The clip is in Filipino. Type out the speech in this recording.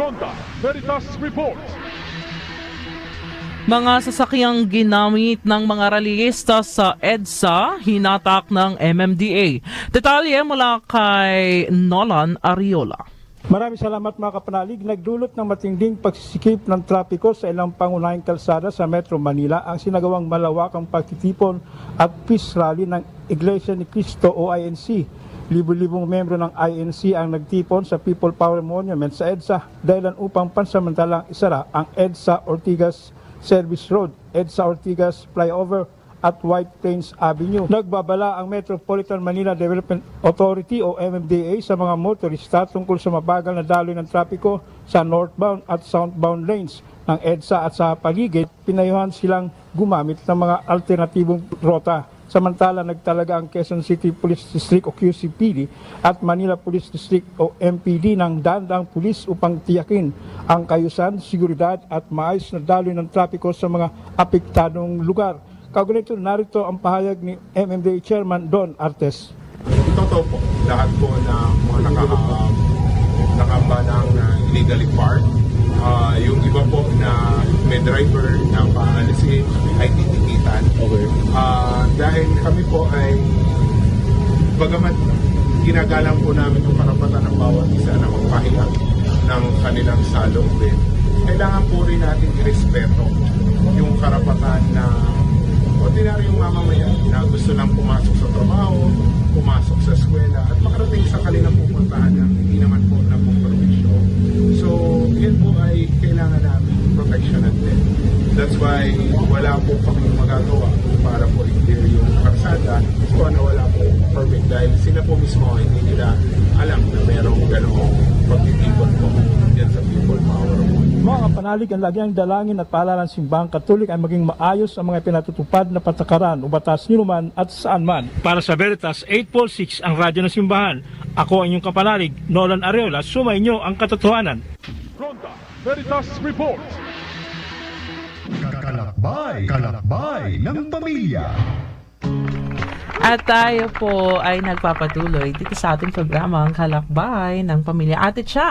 Ronda Veritas Report. Mga sasakyang ginamit ng mga rallyista sa EDSA, hinatak ng MMDA. Detalye mula kay Nolan Ariola. Maraming salamat mga kapanalig. Nagdulot ng matinding pagsisikip ng trapiko sa ilang pangunahing kalsada sa Metro Manila ang sinagawang malawakang pagtitipon at peace rally ng Iglesia ni Cristo o INC. Libo-libong membro ng INC ang nagtipon sa People Power Monument sa EDSA dahilan upang pansamantalang isara ang EDSA Ortigas Service Road, EDSA Ortigas Flyover at White Plains Avenue. Nagbabala ang Metropolitan Manila Development Authority o MMDA sa mga motorista tungkol sa mabagal na daloy ng trapiko sa northbound at southbound lanes ng EDSA at sa paligid. Pinayuhan silang gumamit ng mga alternatibong rota. Samantala, nagtalaga ang Quezon City Police District o QCPD at Manila Police District o MPD ng daang pulis upang tiyakin ang kayusan, seguridad at maayos na daloy ng trapiko sa mga apektadong lugar. Kaugnay nito, narito ang pahayag ni MMDA Chairman Don Artes. Totoo po, lahat po na mga nakamba ng illegally parked. Yung iba po na may driver na paalisin ay titikitan. Okay. Dahil kami po ay bagamat ginagalang po namin yung karapatan ng bawat isa na magpahinga ng kanilang saloobin, kailangan po rin natin irespeto yung karapatan na ordinaryong mamamayan na gusto lang pumasok sa trabaho, pumasok sa eskwela at makarating sa kanilang pupuntahan na hindi naman po na kompromisyo. So, yan po ay kailangan namin proteksyonan din. That's why wala po kami magagawa para po i-clear yung karsada kung ano wala po permit dahil sila po mismo hindi nila alam na merong ganoong pagtitipon po yan sa People Power. Mga kapanalig, ang lagiang dalangin at paalala ng simbahang Katolik ay maging maayos ang mga pinatutupad na patakaran o batas ninuman at saan man. Para sa Veritas 846, ang radyo ng simbahan, ako ang inyong kapanalig, Nolan Ariola, sumainyo ang katotohanan. Ronda Veritas Report. Kalakbay ng pamilya. At tayo po ay nagpapatuloy dito sa ating programa, ang Kalakbay ng Pamilya. Ate Cha,